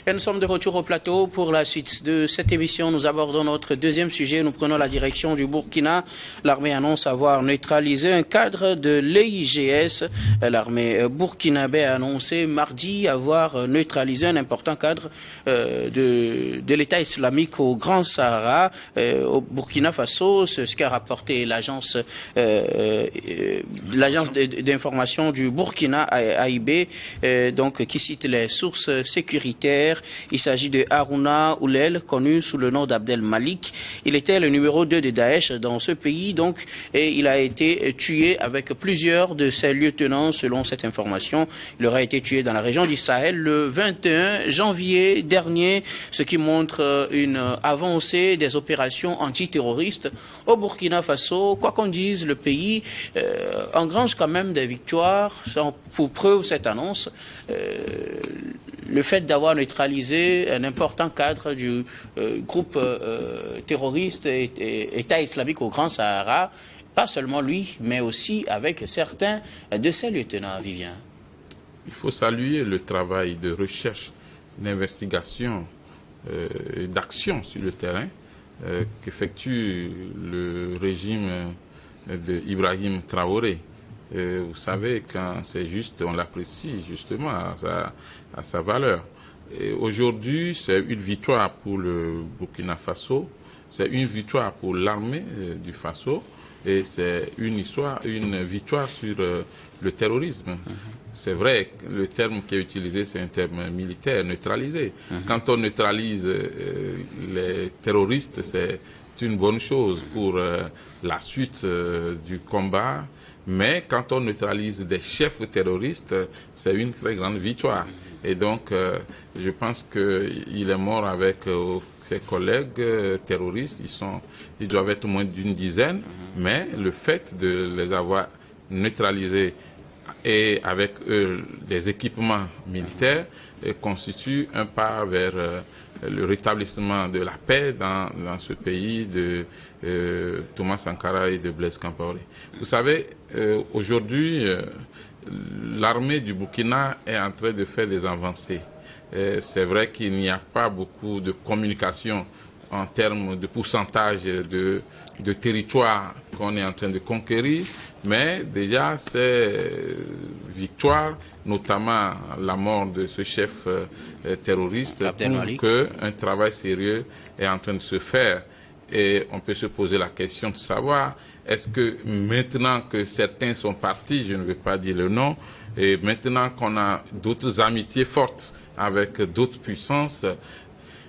Et nous sommes de retour au plateau pour la suite de cette émission. Nous abordons notre deuxième sujet. Nous prenons la direction du Burkina. L'armée annonce avoir neutralisé un cadre de l'EIGS. L'armée burkinabé a annoncé mardi avoir neutralisé un important cadre de l'État islamique au Grand Sahara, au Burkina Faso. C'est ce qu'a rapporté l'agence d'information du Burkina, AIB, donc qui cite les sources sécuritaires. Il s'agit de Harouna Oulel, connu sous le nom d'Abdel Malik. Il était le numéro 2 de Daesh dans ce pays, donc, et il a été tué avec plusieurs de ses lieutenants, selon cette information. Il aurait été tué dans la région du Sahel le 21 janvier dernier, ce qui montre une avancée des opérations antiterroristes au Burkina Faso. Quoi qu'on dise, le pays engrange quand même des victoires. Pour preuve cette annonce, le fait d'avoir neutralisé un important cadre du groupe terroriste État islamique au Grand Sahara, pas seulement lui, mais aussi avec certains de ses lieutenants, Vivien. Il faut saluer le travail de recherche, d'investigation et d'action sur le terrain qu'effectue le régime d'Ibrahim Traoré. Vous savez, quand c'est juste, on l'apprécie justement à sa valeur. Aujourd'hui, c'est une victoire pour le Burkina Faso, c'est une victoire pour l'armée du Faso, et c'est une victoire sur le terrorisme. C'est vrai, le terme qui est utilisé, c'est un terme militaire, neutralisé. Quand on neutralise les terroristes, c'est une bonne chose pour la suite du combat. Mais quand on neutralise des chefs terroristes, c'est une très grande victoire. Et donc, je pense qu'il est mort avec ses collègues terroristes. Ils doivent être moins d'une dizaine. Mais le fait de les avoir neutralisés et avec eux des équipements militaires constitue un pas vers le rétablissement de la paix dans ce pays de Thomas Sankara et de Blaise Compaoré. Vous savez, aujourd'hui, l'armée du Burkina est en train de faire des avancées. C'est vrai qu'il n'y a pas beaucoup de communication en termes de pourcentage de territoire qu'on est en train de conquérir, mais déjà ces victoires, notamment la mort de ce chef terroriste, prouvent qu'un travail sérieux est en train de se faire. Et on peut se poser la question de savoir, est-ce que maintenant que certains sont partis, je ne vais pas dire le nom, et maintenant qu'on a d'autres amitiés fortes avec d'autres puissances,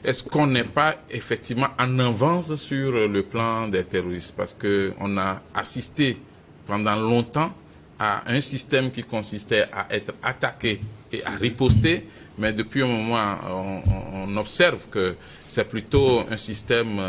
est-ce qu'on n'est pas effectivement en avance sur le plan des terroristes? Parce qu'on a assisté pendant longtemps à un système qui consistait à être attaqué et à riposter, mais depuis un moment, on observe que c'est plutôt un système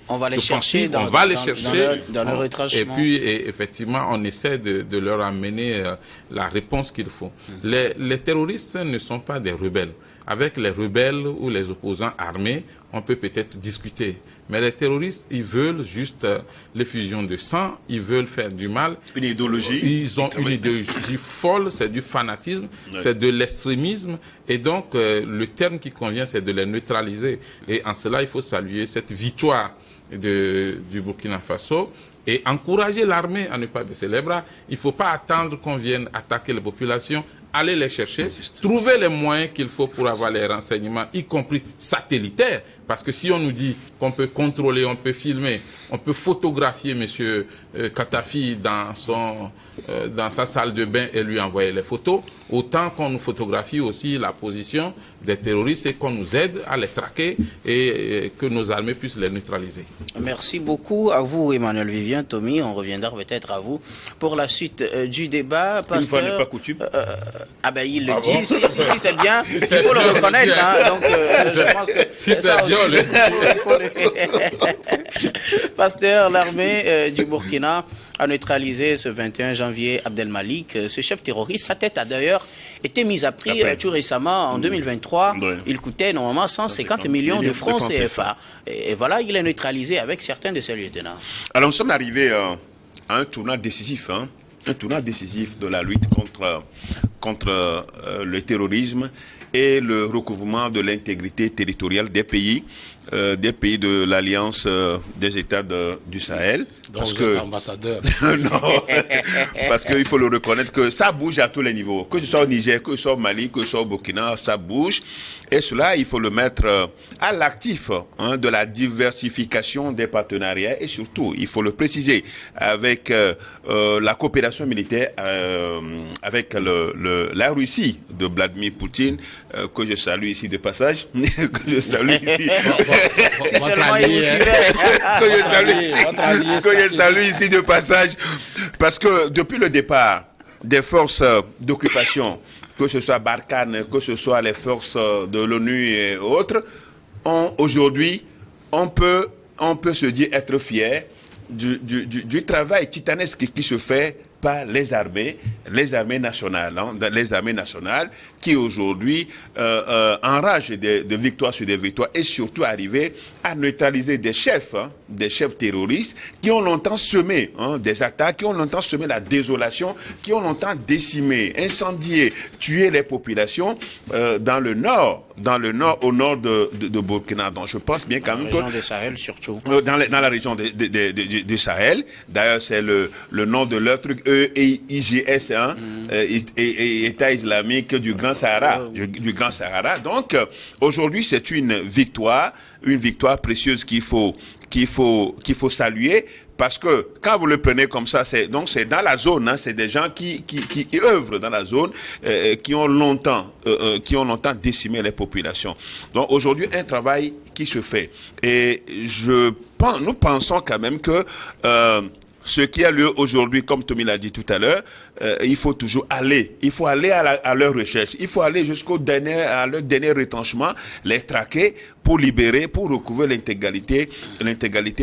on va les chercher dans le retranchement. Et puis, effectivement, on essaie de leur amener la réponse qu'il faut. Les terroristes ne sont pas des rebelles. Avec les rebelles ou les opposants armés, on peut peut-être discuter. Mais les terroristes, ils veulent juste l'effusion de sang, ils veulent faire du mal. Une idéologie. Ils ont une idéologie folle, c'est du fanatisme, c'est de l'extrémisme. Et donc, le terme qui convient, c'est de les neutraliser. Et en cela, il faut saluer cette victoire du Burkina Faso et encourager l'armée à ne pas baisser les bras. Il ne faut pas attendre qu'on vienne attaquer les populations. Allez les chercher, trouver les moyens qu'il faut pour avoir les renseignements, y compris satellitaires. Parce que si on nous dit qu'on peut contrôler, on peut filmer, on peut photographier M. Katafi dans sa salle de bain et lui envoyer les photos, autant qu'on nous photographie aussi la position des terroristes et qu'on nous aide à les traquer et que nos armées puissent les neutraliser. Merci beaucoup à vous, Emmanuel Vivien. Tommy, on reviendra peut-être à vous pour la suite du débat. Pasteur, une fois n'est pas coutume. Il le dit, si c'est bien, il faut le reconnaître. Donc, je pense que c'est ça aussi. Pasteur, l'armée du Burkina a neutralisé ce 21 janvier Abdel Malik, ce chef terroriste. Sa tête a d'ailleurs été mise à prix tout récemment, en 2023. Il coûtait normalement 150 millions de francs CFA. Et voilà, il est neutralisé avec certains de ses lieutenants. Alors nous sommes arrivés à un tournant décisif, un tournant décisif de la lutte contre le terrorisme et le recouvrement de l'intégrité territoriale des pays de l'Alliance des États du Sahel. Donc parce que ambassadeur. Non, parce qu'il faut le reconnaître que ça bouge à tous les niveaux. Que ce soit au Niger, que ce soit au Mali, que ce soit au Burkina, ça bouge. Et cela, il faut le mettre à l'actif de la diversification des partenariats et surtout, il faut le préciser, avec la coopération militaire avec la Russie de Vladimir Poutine, que je salue ici de passage, que je salue ici. Si seulement il vous suivait. Que je salue ici de passage, parce que depuis le départ des forces d'occupation, que ce soit Barkhane, que ce soit les forces de l'ONU et autres, aujourd'hui, on peut se dire être fier du travail titanesque qui se fait par les armées nationales, les armées nationales qui aujourd'hui enragent de victoire sur des victoires et surtout arriver à neutraliser des chefs terroristes qui ont longtemps semé des attaques, qui ont longtemps semé la désolation, qui ont longtemps décimé, incendié, tué les populations dans le nord, au nord de Burkina. Donc je pense bien quand même que... Dans la région du Sahel surtout. Dans la région du Sahel. D'ailleurs, c'est le nom de leur truc, EIGS, État islamique du Grand Sahara. Du Grand Sahara. Donc, aujourd'hui, c'est une victoire précieuse qu'il faut saluer. Parce que quand vous le prenez comme ça, c'est dans la zone, c'est des gens qui œuvrent dans la zone, qui ont longtemps décimé les populations. Donc aujourd'hui, un travail qui se fait. Et nous pensons quand même que ce qui a lieu aujourd'hui, comme Tommy l'a dit tout à l'heure, il faut toujours aller. Il faut aller à leur recherche. Il faut aller à leur dernier retranchement, les traquer pour libérer, pour recouvrir l'intégralité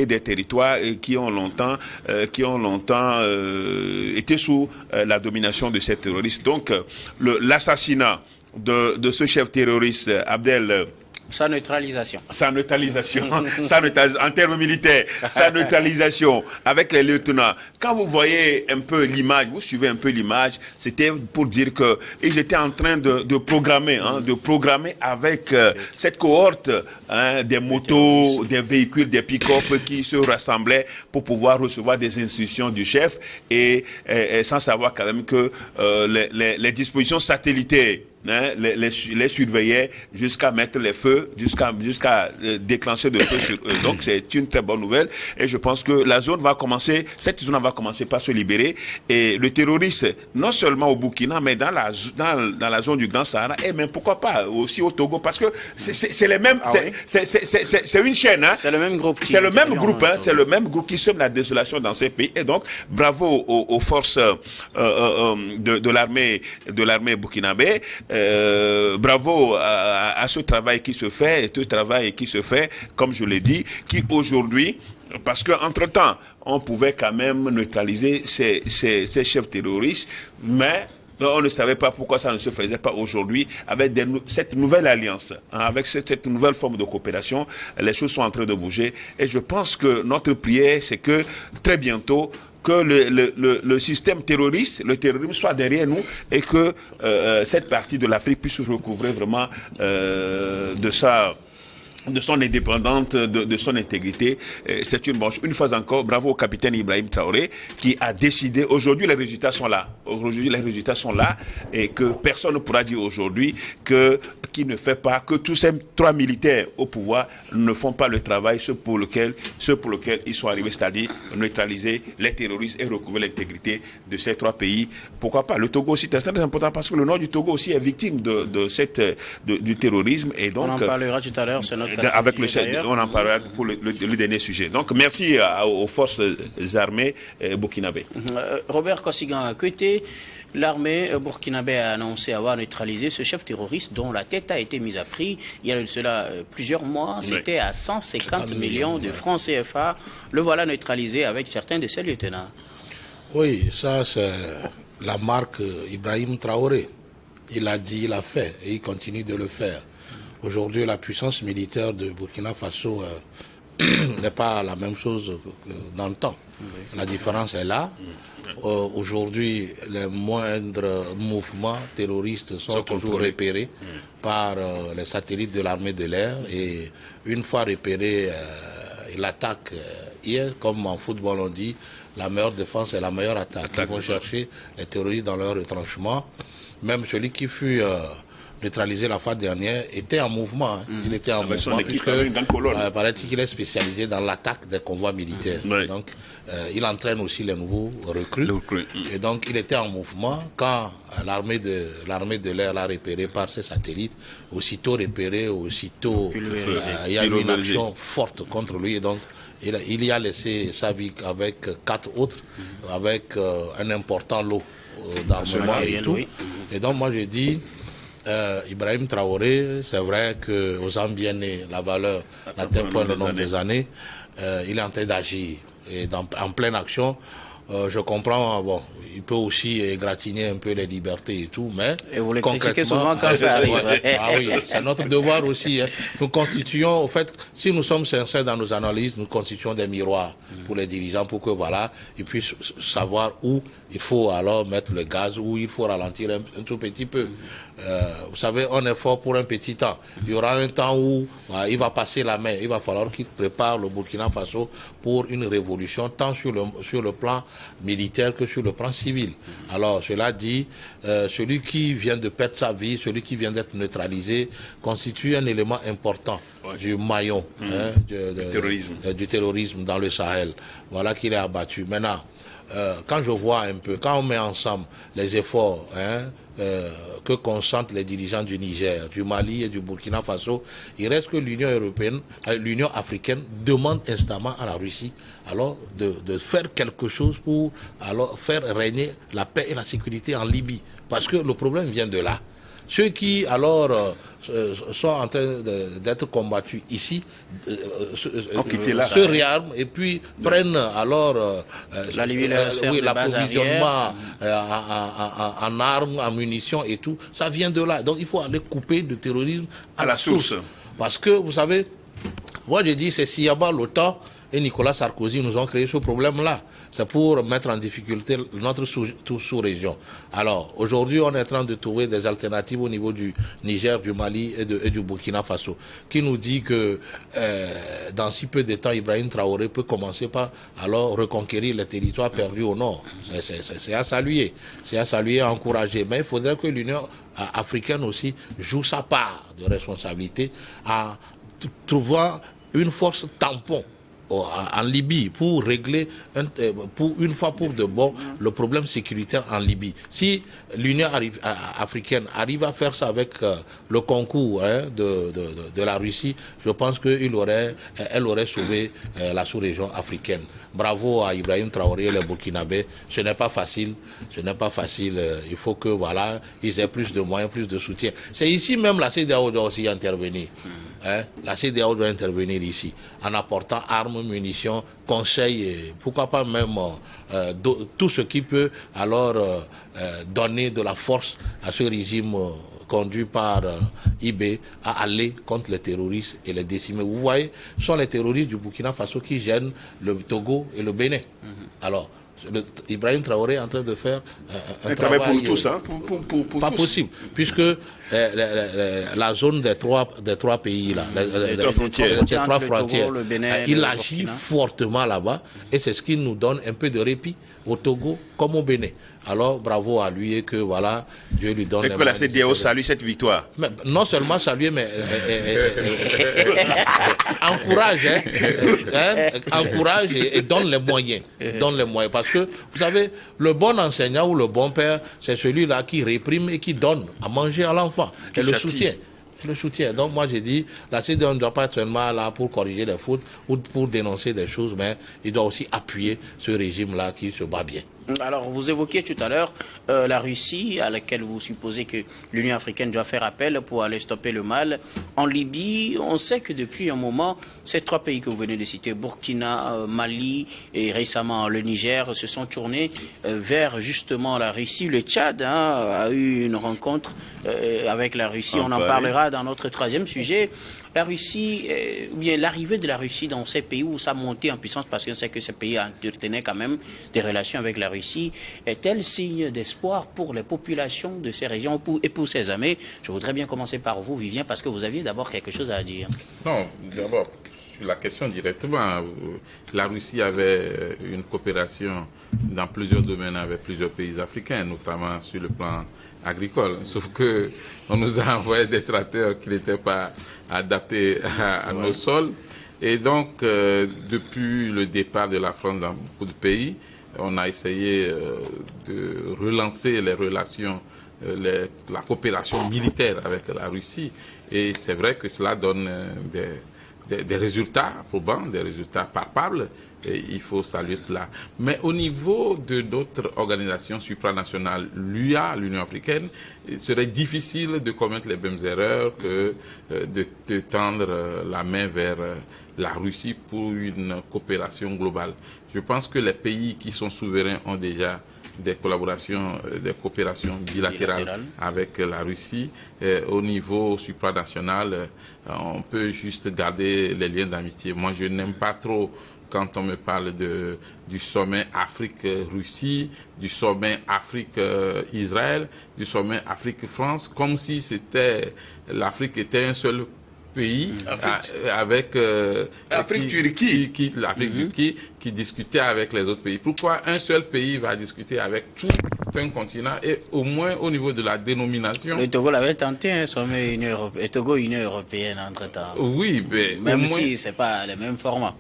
des territoires qui ont longtemps été sous la domination de ces terroristes. Donc, l'assassinat de ce chef terroriste, Abdel... Sa neutralisation. En termes militaires, sa neutralisation avec les lieutenants. Quand vous voyez un peu l'image, vous suivez un peu l'image, c'était pour dire que ils étaient en train de programmer avec cette cohorte des motos, des véhicules, des pick-up qui se rassemblaient pour pouvoir recevoir des instructions du chef et sans savoir quand même que les dispositions satellitaires les surveillaient jusqu'à mettre les feux, jusqu'à déclencher de feux sur eux. Donc c'est une très bonne nouvelle et je pense que cette zone va commencer par se libérer et le terroriste, non seulement au Burkina, mais dans la zone du Grand Sahara et même pourquoi pas aussi au Togo, parce que c'est les mêmes, c'est une chaîne. C'est le même groupe. C'est le même groupe qui sème la désolation dans ces pays et donc bravo aux forces de l'armée burkinabé. Bravo à ce travail qui se fait, comme je l'ai dit, qui aujourd'hui, parce qu'entre-temps, on pouvait quand même neutraliser ces chefs terroristes, mais on ne savait pas pourquoi ça ne se faisait pas aujourd'hui avec cette nouvelle alliance, avec cette nouvelle forme de coopération. Les choses sont en train de bouger et je pense que notre prière, c'est que très bientôt, que le système terroriste, le terrorisme soit derrière nous et que cette partie de l'Afrique puisse recouvrer vraiment de son indépendance, de son intégrité. C'est une bonne chose. Une fois encore, bravo au capitaine Ibrahim Traoré qui a décidé, aujourd'hui les résultats sont là. Et que personne ne pourra dire aujourd'hui que tous ces trois militaires au pouvoir ne font pas le travail, ce pour lequel ils sont arrivés, c'est-à-dire neutraliser les terroristes et recouvrir l'intégrité de ces trois pays. Pourquoi pas? Le Togo aussi, c'est très important parce que le nord du Togo aussi est victime du terrorisme et donc... On en parlera tout à l'heure, c'est notre on en parlera pour le dernier sujet. Donc merci aux forces armées burkinabées. Robert Kossigan, côté l'armée burkinabé a annoncé avoir neutralisé ce chef terroriste dont la tête a été mise à prix il y a de cela plusieurs mois. C'était à 150 millions de francs CFA. Le voilà neutralisé avec certains de ses lieutenants. Oui, ça c'est la marque Ibrahim Traoré. Il a dit, il a fait et il continue de le faire. Aujourd'hui, la puissance militaire de Burkina Faso n'est pas la même chose que dans le temps. La différence est là. Aujourd'hui, les moindres mouvements terroristes sont toujours repérés par les satellites de l'armée de l'air. Et une fois repérés, l'attaque hier, comme en football on dit, la meilleure défense est la meilleure attaque. Ils vont chercher les terroristes dans leur retranchement. Même celui qui fut neutralisé la fois dernière était en mouvement. Hein. Il était en mouvement puisque paraît-il qu'il est spécialisé dans l'attaque des convois militaires. Donc, il entraîne aussi les nouveaux recrues. Et donc, il était en mouvement quand l'armée de l'air l'a repéré par ses satellites. Aussitôt repéré, aussitôt il y a eu une action forte contre lui. Et donc, il y a laissé sa vie avec 4 autres, avec un important lot d'armement et tout. Et donc, moi, je dis, Ibrahim Traoré, c'est vrai qu'aux Zambiennes, la valeur n'atteint pas le nombre des années. Il est en train d'agir et en pleine action. Je comprends, bon, il peut aussi égratigner un peu les libertés et tout, mais... Et vous les critiquez souvent quand ça arrive. Ah oui, c'est notre devoir aussi. Hein. Nous constituons, au fait, si nous sommes sincères dans nos analyses, nous constituons des miroirs pour les dirigeants, pour que, voilà, ils puissent savoir où il faut alors mettre le gaz, où il faut ralentir un tout petit peu. Vous savez, on est fort pour un petit temps. Il y aura un temps où il va passer la main. Il va falloir qu'il prépare le Burkina Faso pour une révolution, tant sur le plan militaire que sur le plan civil. Alors, cela dit, celui qui vient de perdre sa vie, celui qui vient d'être neutralisé, constitue un élément important du maillon du terrorisme dans le Sahel. Voilà qu'il est abattu. Maintenant, quand je vois un peu, quand on met ensemble les efforts que consentent les dirigeants du Niger, du Mali et du Burkina Faso, il reste que l'Union africaine demande instamment à la Russie alors de faire quelque chose pour alors faire régner la paix et la sécurité en Libye. Parce que le problème vient de là. Ceux qui, alors, sont en train d'être combattus ici, se réarment et puis prennent alors l'approvisionnement en armes, en munitions et tout. Ça vient de là. Donc, il faut aller couper le terrorisme à la source. Parce que, vous savez, moi, je dis, c'est Siyaba, l'OTAN et Nicolas Sarkozy nous ont créé ce problème-là. C'est pour mettre en difficulté notre sous-région. Alors, aujourd'hui, on est en train de trouver des alternatives au niveau du Niger, du Mali et du Burkina Faso, qui nous dit que dans si peu de temps, Ibrahim Traoré peut commencer par alors reconquérir les territoires perdus au nord. C'est à saluer. C'est à saluer, à encourager. Mais il faudrait que l'Union africaine aussi joue sa part de responsabilité en trouvant une force tampon en Libye pour régler pour une fois pour de bon le problème sécuritaire en Libye. Si l'Union africaine arrive à faire ça avec le concours de la Russie, je pense qu'elle aurait sauvé la sous-région africaine. Bravo à Ibrahim Traoré et les Burkinabés. Ce n'est pas facile. Il faut que voilà, ils aient plus de moyens, plus de soutien. C'est ici même la CEDEAO doit aussi intervenir. La CEDEAO doit intervenir ici en apportant armes, munitions, conseils et pourquoi pas même tout ce qui peut alors donner de la force à ce régime conduit par IB à aller contre les terroristes et les décimer. Vous voyez, ce sont les terroristes du Burkina Faso qui gênent le Togo et le Bénin. Alors, Ibrahim Traoré est en train de faire un travail pour tous, pas possible, puisque la zone des trois pays là, les trois frontières, il agit fortement là-bas et c'est ce qui nous donne un peu de répit au Togo comme au Bénin. Alors bravo à lui et que voilà, Dieu lui donne. Et que la CEDEAO salue cette victoire. Mais non seulement saluer, mais encourage, encourage et donne les moyens. Donne les moyens. Parce que, vous savez, le bon enseignant ou le bon père, c'est celui-là qui réprime et qui donne à manger à l'enfant. Et le soutien. Le soutien. Donc moi j'ai dit, la CEDEAO ne doit pas être seulement là pour corriger les fautes ou pour dénoncer des choses, mais il doit aussi appuyer ce régime-là qui se bat bien. Alors, vous évoquiez tout à l'heure la Russie, à laquelle vous supposez que l'Union africaine doit faire appel pour aller stopper le mal. En Libye, on sait que depuis un moment, ces 3 pays que vous venez de citer, Burkina, Mali et récemment le Niger, se sont tournés vers justement la Russie. Le Tchad a eu une rencontre avec la Russie. On en parlera dans notre 3e sujet. La Russie, ou bien l'arrivée de la Russie dans ces pays où ça montait en puissance, parce qu'on sait que ces pays entretenaient quand même des relations avec la Russie, est-elle signe d'espoir pour les populations de ces régions et pour ces armées? Je voudrais bien commencer par vous, Vivien, parce que vous aviez d'abord quelque chose à dire. Non, d'abord, sur la question directement, la Russie avait une coopération dans plusieurs domaines avec plusieurs pays africains, notamment sur le plan agricole. Sauf que on nous a envoyé des tracteurs qui n'étaient pas adaptés à nos sols. Et donc, depuis le départ de la France dans beaucoup de pays, on a essayé de relancer les relations, la coopération militaire avec la Russie. Et c'est vrai que cela donne des résultats probants, des résultats palpables, et il faut saluer cela. Mais au niveau de d'autres organisations supranationales, l'UA, l'Union africaine, il serait difficile de commettre les mêmes erreurs que de tendre la main vers la Russie pour une coopération globale. Je pense que les pays qui sont souverains ont déjà des collaborations, des coopérations bilatérales avec la Russie. Au niveau supranational, on peut juste garder les liens d'amitié. Moi, je n'aime pas trop quand on me parle du sommet Afrique-Russie, du sommet Afrique-Israël, du sommet Afrique-France, comme si l'Afrique était un seul pays avec l'Afrique-Turquie qui discutait avec les autres pays. Pourquoi un seul pays va discuter avec tout un continent et au moins au niveau de la dénomination? Le Togo l'avait tenté, un sommet Togo-Union européenne entre-temps. Oui, mais même si ce n'est pas le même format.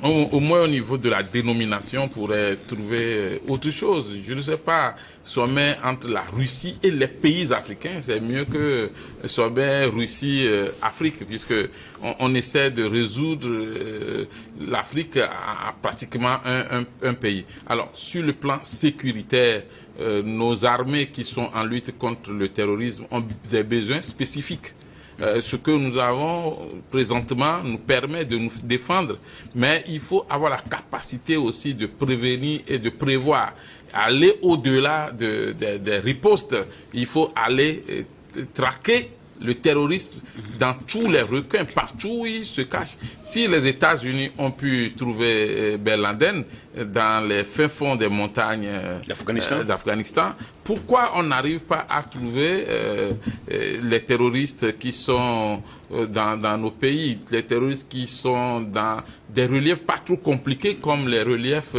Au moins au niveau de la dénomination, on pourrait trouver autre chose. Je ne sais pas, sommet entre la Russie et les pays africains, c'est mieux que sommet Russie-Afrique, puisque on essaie de résoudre l'Afrique à pratiquement un pays. Alors, sur le plan sécuritaire, nos armées qui sont en lutte contre le terrorisme ont des besoins spécifiques. Ce que nous avons présentement nous permet de nous défendre, mais il faut avoir la capacité aussi de prévenir et de prévoir. Aller au-delà des ripostes, il faut aller traquer le terrorisme dans tous les recoins, partout où il se cache. Si les États-Unis ont pu trouver Ben Laden dans les fins fonds des montagnes d'Afghanistan, pourquoi on n'arrive pas à trouver les terroristes qui sont dans nos pays, les terroristes qui sont dans des reliefs pas trop compliqués comme les reliefs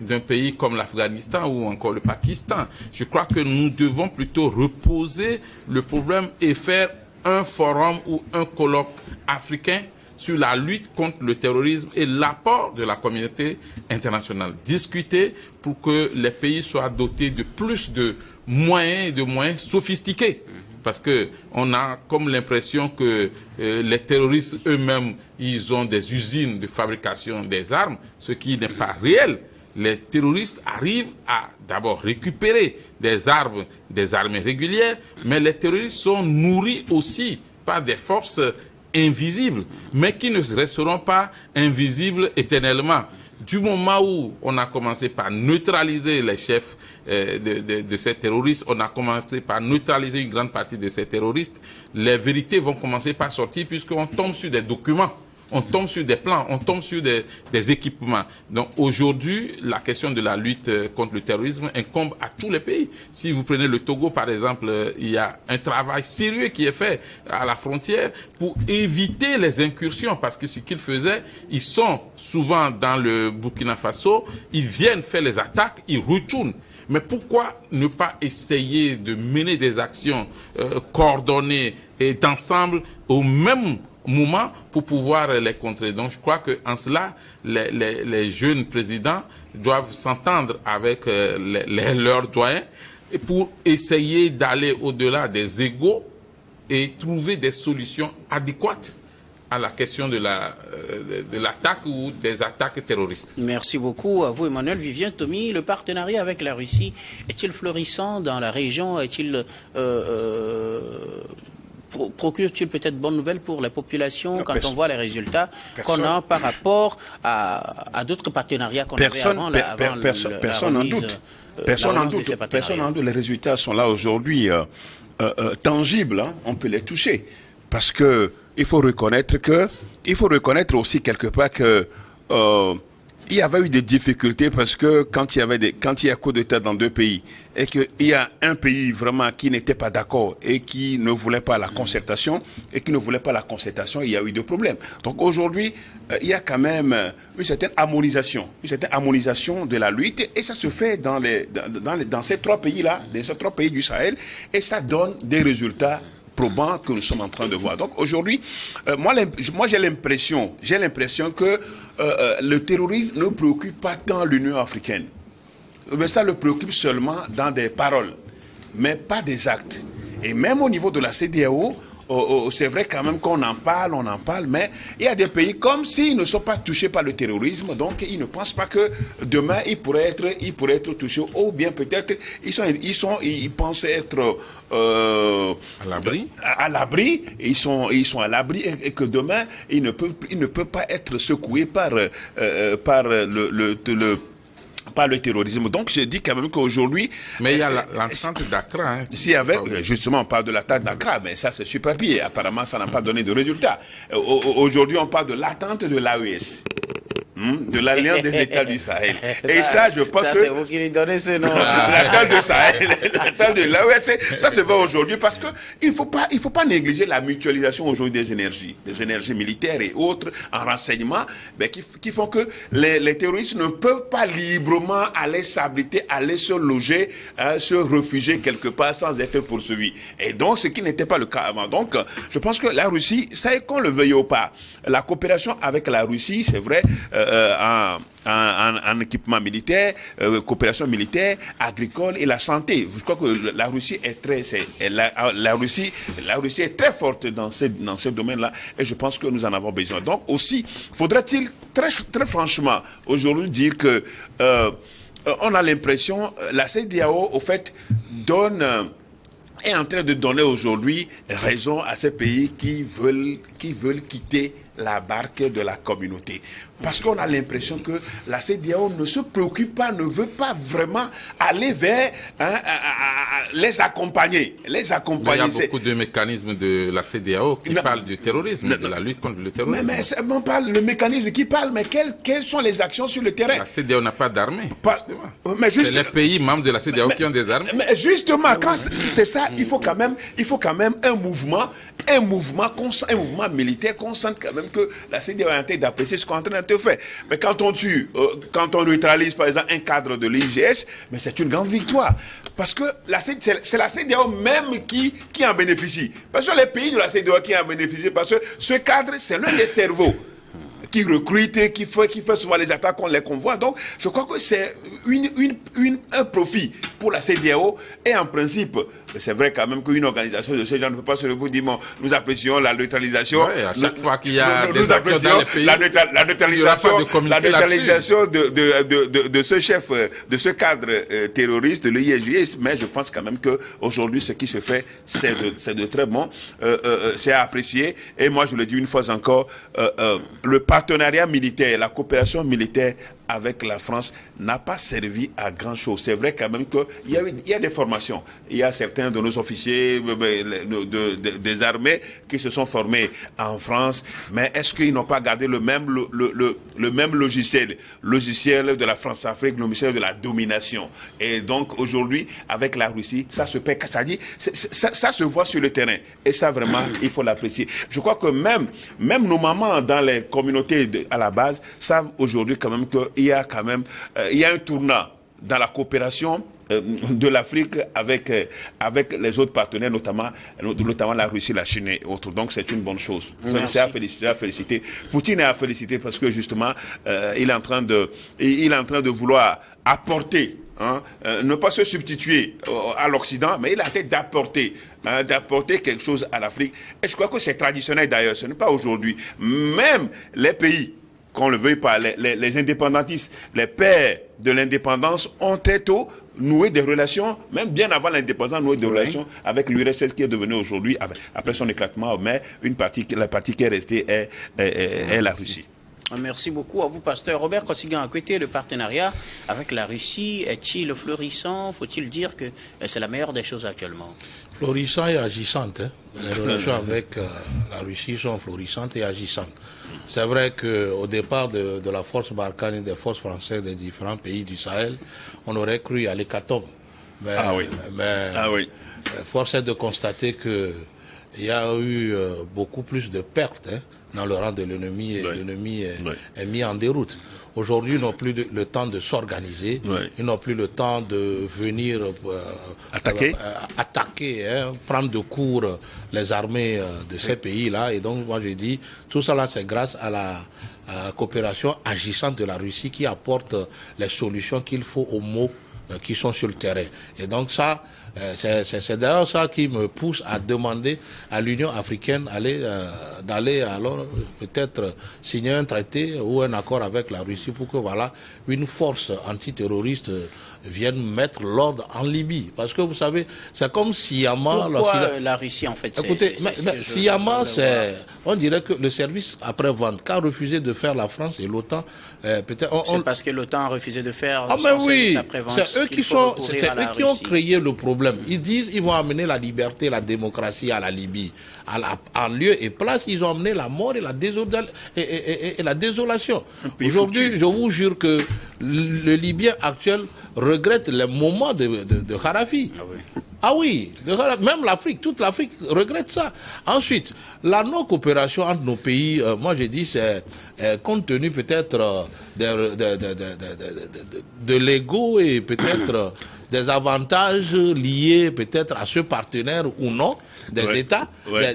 d'un pays comme l'Afghanistan ou encore le Pakistan? Je crois que nous devons plutôt reposer le problème et faire un forum ou un colloque africain sur la lutte contre le terrorisme et l'apport de la communauté internationale. Discuter pour que les pays soient dotés de plus de moyens et de moyens sophistiqués. Parce que on a comme l'impression que les terroristes eux-mêmes, ils ont des usines de fabrication des armes, ce qui n'est pas réel. Les terroristes arrivent à d'abord récupérer des armes, des armées régulières, mais les terroristes sont nourris aussi par des forces invisibles, mais qui ne resteront pas invisibles éternellement. Du moment où on a commencé par neutraliser les chefs de ces terroristes, on a commencé par neutraliser une grande partie de ces terroristes, les vérités vont commencer par sortir puisqu'on tombe sur des documents. On tombe sur des plans, on tombe sur des équipements. Donc aujourd'hui, la question de la lutte contre le terrorisme incombe à tous les pays. Si vous prenez le Togo, par exemple, il y a un travail sérieux qui est fait à la frontière pour éviter les incursions. Parce que ce qu'ils faisaient, ils sont souvent dans le Burkina Faso, ils viennent faire les attaques, ils retournent. Mais pourquoi ne pas essayer de mener des actions coordonnées et d'ensemble au même moment pour pouvoir les contrer? Donc je crois qu'en cela, les jeunes présidents doivent s'entendre avec leurs doyens et pour essayer d'aller au-delà des égos et trouver des solutions adéquates à la question de l'attaque ou des attaques terroristes. Merci beaucoup à vous, Emmanuel. Vivien Tomi, le partenariat avec la Russie est-il florissant dans la région? Est-il procure-t-il peut-être bonne nouvelle pour la population quand on voit les résultats qu'on a par rapport à d'autres partenariats qu'on avait avant personne n'en doute. Personne n'en doute. Les résultats sont là aujourd'hui, tangibles. Hein, on peut les toucher. Parce que il faut reconnaître aussi quelque part que il y avait eu des difficultés parce que quand il y a coup d'État dans deux pays et qu'il y a un pays vraiment qui n'était pas d'accord et qui ne voulait pas la concertation il y a eu des problèmes. Donc aujourd'hui, il y a quand même une certaine harmonisation de la lutte et ça se fait dans ces trois pays-là, dans ces trois pays du Sahel et ça donne des résultats probants que nous sommes en train de voir. Donc aujourd'hui, moi j'ai l'impression que le terrorisme ne préoccupe pas tant l'Union africaine. Mais ça le préoccupe seulement dans des paroles, mais pas des actes. Et même au niveau de la CEDEAO, c'est vrai quand même qu'on en parle, mais il y a des pays comme s'ils ne sont pas touchés par le terrorisme, donc ils ne pensent pas que demain ils pourraient être touchés, ou bien peut-être ils pensent être à l'abri, ils sont à l'abri et que demain ils ne peuvent pas être secoués par le terrorisme. Donc, je dis quand même qu'aujourd'hui... Mais il y a l'entente d'Accra. Hein, justement, on parle de l'attente d'Accra, mais ça, c'est sur papier. Apparemment, ça n'a pas donné de résultat. Aujourd'hui, on parle de l'attente de l'AES. De l'Alliance des États du Sahel. Et ça, je pense que... c'est vous qui lui donnez ce nom. L'attente de Sahel, l'attente de l'AES, ça se voit aujourd'hui parce que il faut pas négliger la mutualisation aujourd'hui des énergies militaires et autres en renseignement, mais qui font que les terroristes ne peuvent pas librement aller s'abriter, aller se loger, se réfugier quelque part sans être poursuivis. Et donc, ce qui n'était pas le cas avant. Donc, je pense que la Russie, ça est qu'on le veuille ou pas, la coopération avec la Russie, c'est vrai, en équipement militaire, coopération militaire, agricole et la santé. Je crois que la Russie la Russie est très forte dans ce domaine-là et je pense que nous en avons besoin. Donc aussi, faudrait-il très, très franchement aujourd'hui dire que on a l'impression, la CEDEAO au fait est en train de donner aujourd'hui raison à ces pays qui veulent quitter la barque de la communauté. Parce qu'on a l'impression que la CEDEAO ne se préoccupe pas, ne veut pas vraiment aller vers les accompagner. Mais il y a beaucoup de mécanismes de la CEDEAO qui parlent du terrorisme, de la lutte contre le terrorisme. Mais c'est bon, pas le mécanisme qui parle, mais quelles sont les actions sur le terrain? La CEDEAO n'a pas d'armée. C'est les pays membres de la CEDEAO qui ont des armes. Mais justement, quand c'est ça, il faut quand même un mouvement militaire qu'on sente quand même que la CEDEAO est en train d'apprécier ce qu'on est en train de faire. Mais quand on neutralise par exemple un cadre de l'IGS, mais c'est une grande victoire. Parce que c'est la CEDEAO même qui en bénéficie. Parce que les pays de la CEDEAO qui en bénéficient, parce que ce cadre, c'est l'un des cerveaux qui recrute et qui fait souvent les attaques contre les convois. Donc, je crois que c'est un profit pour la CEDEAO. Et en principe, c'est vrai quand même qu'une organisation de ce genre ne peut pas se reposer dire, nous apprécions la neutralisation. Ouais, à chaque fois qu'il y a des actions dans les pays, la neutralisation de ce chef, de ce cadre terroriste, de l'IGS. Mais je pense quand même qu'aujourd'hui, ce qui se fait, c'est de très bon. C'est à apprécier. Et moi, je le dis une fois encore, le partenariat militaire, la coopération militaire avec la France n'a pas servi à grand chose. C'est vrai quand même qu'il y a des formations. Il y a certains de nos officiers des armées qui se sont formés en France, mais est-ce qu'ils n'ont pas gardé le même logiciel de la France-Afrique, le logiciel de la domination? Et donc aujourd'hui, avec la Russie, ça se perd. Ça se voit sur le terrain. Et ça vraiment, il faut l'apprécier. Je crois que même nos mamans dans les communautés à la base savent aujourd'hui quand même qu'il y a un tournant dans la coopération de l'Afrique avec les autres partenaires, notamment la Russie, la Chine et autres. Donc c'est une bonne chose. C'est à féliciter. Poutine est à féliciter parce que justement il est en train de vouloir apporter ne pas se substituer à l'Occident, mais il a été d'apporter quelque chose à l'Afrique. Et je crois que c'est traditionnel d'ailleurs, ce n'est pas aujourd'hui. Même les pays, qu'on ne le veuille pas, les indépendantistes, les pères de l'indépendance ont très tôt noué des relations, même bien avant l'indépendance, noué des relations avec l'URSS qui est devenu aujourd'hui, après son éclatement, mais la partie qui est restée est la Russie. Merci beaucoup à vous, pasteur Robert Kosigan. À côté, le partenariat avec la Russie est-il florissant? Faut-il dire que c'est la meilleure des choses actuellement? Florissant et agissante. Les relations avec la Russie sont florissantes et agissantes. C'est vrai qu'au départ de la force Barkhane et des forces françaises des différents pays du Sahel, on aurait cru à l'hécatombe. Mais force est de constater qu'il y a eu beaucoup plus de pertes dans le rang de l'ennemi et l'ennemi est mis en déroute. Aujourd'hui, ils n'ont plus le temps de s'organiser, ils n'ont plus le temps de venir attaquer, prendre de court les armées de ces pays-là. Et donc, moi, je dis, tout ça là, c'est grâce à la coopération agissante de la Russie qui apporte les solutions qu'il faut aux maux qui sont sur le terrain. Et donc ça, c'est d'ailleurs ça qui me pousse à demander à l'Union africaine d'aller alors peut-être signer un traité ou un accord avec la Russie pour que voilà une force antiterroriste vienne mettre l'ordre en Libye. Parce que vous savez, c'est comme Siyama... Pourquoi la Russie en fait? Écoutez, Siyama, on dirait que le service après-vente qu'a refusé de faire la France et l'OTAN, peut-être... C'est parce que l'OTAN a refusé de faire son service après-vente. C'est eux qui ont créé le problème. Ils disent qu'ils vont amener la liberté, la démocratie à la Libye. En lieu et place, ils ont amené la mort et la désolation. Aujourd'hui, je vous jure que le Libyen actuel regrette les moments de Kadhafi. Ah oui, même l'Afrique, toute l'Afrique regrette ça. Ensuite, la non-coopération entre nos pays, moi j'ai dit, c'est compte tenu peut-être de l'ego et peut-être des avantages liés peut-être à ce partenaire ou non, des États,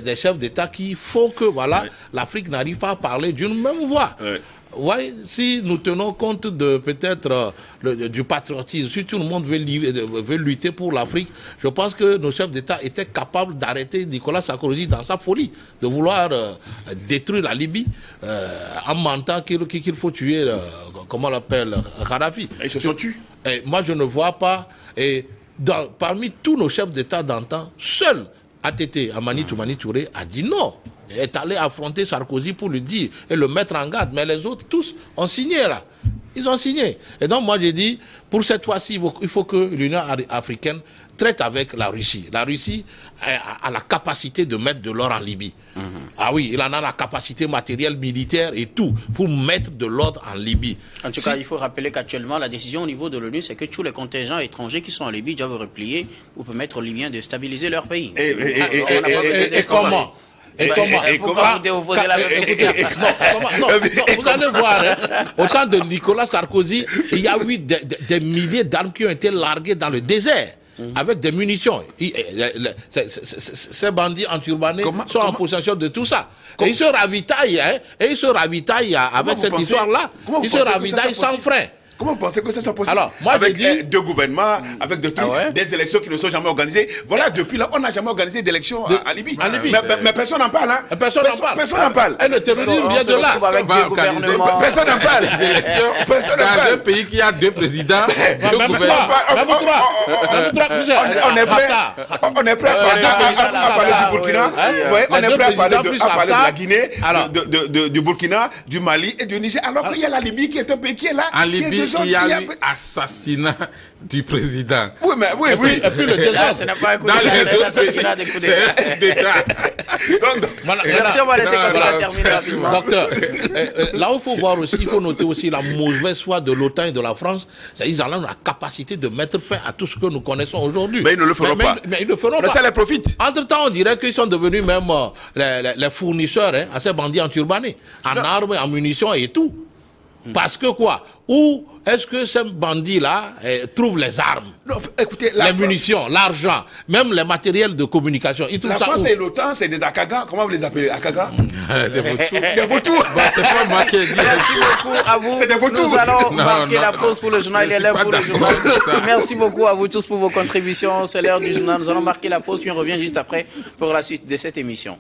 des chefs d'État qui font que voilà, l'Afrique n'arrive pas à parler d'une même voix. Ouais, si nous tenons compte de peut-être du patriotisme, si tout le monde veut lutter pour l'Afrique, je pense que nos chefs d'État étaient capables d'arrêter Nicolas Sarkozy dans sa folie, de vouloir détruire la Libye en mentant qu'il faut tuer, comment on l'appelle, Kadhafi. Ils se sont tués. Et moi, je ne vois pas, parmi tous nos chefs d'État d'antan, seul ATT, Amani Touré, a dit non. Est allé affronter Sarkozy pour lui dire et le mettre en garde. Mais les autres, tous, ont signé là. Ils ont signé. Et donc, moi, j'ai dit, pour cette fois-ci, il faut que l'Union africaine traite avec la Russie. La Russie a la capacité de mettre de l'or en Libye. Ah oui, il en a la capacité matérielle, militaire et tout, pour mettre de l'ordre en Libye. En tout cas, il faut rappeler qu'actuellement, la décision au niveau de l'ONU, c'est que tous les contingents étrangers qui sont en Libye doivent replier pour permettre aux Libyens de stabiliser leur pays. Et comment? Et comment vous posez la même question? Vous allez voir, au temps de Nicolas Sarkozy, il y a eu des milliers d'armes qui ont été larguées dans le désert. Avec des munitions. Ces bandits anturbanés sont en possession de tout ça. Et ils se ravitaillent, avec cette histoire-là. Ils se ravitaillent sans frein. Comment vous pensez que ça soit possible? Alors, moi, avec deux gouvernements, avec des trucs, des élections qui ne sont jamais organisées. Voilà, depuis là, on n'a jamais organisé d'élections en Libye. Mais personne n'en parle. Personne n'en parle. Et le terrorisme vient de là. Personne n'en parle. Personne n'en parle. Un pays qui a deux présidents, deux gouvernements. On est prêt à parler du Burkina. On est prêt à parler de la Guinée, du Burkina, du Mali et du Niger. Alors qu'il y a la Libye qui est un pays qui est là. En Libye, il y a eu assassinat du président. Oui. Et puis le désastre. Ce n'est pas un coup d'État, c'est un d'État. Merci, on va laisser Kosigan terminer rapidement. Docteur, là où il faut voir aussi, il faut noter aussi la mauvaise foi de l'OTAN et de la France. Ils ont la capacité de mettre fin à tout ce que nous connaissons aujourd'hui. Mais ils ne le feront pas. Mais ils ne le feront pas. Ça les profite. Entre-temps, on dirait qu'ils sont devenus même les fournisseurs à ces bandits enturbanés, en armes, en munitions et tout. Parce que quoi? Où est-ce que ces bandits-là trouvent les armes, non, écoutez, les munitions, l'argent, même les matériels de communication? Ils trouvent la ça France où? et l'OTAN, c'est des Akagas. Comment vous les appelez? Akagas? Des vautours. Des vautours. C'est pas moi qui ai dit. Merci beaucoup à vous. C'est des vautours. Nous allons Non, marquer non. la pause pour le journal. Il est l'heure pour le journal. Merci beaucoup à vous tous pour vos contributions. C'est l'heure du journal. Nous allons marquer la pause, puis on revient juste après pour la suite de cette émission.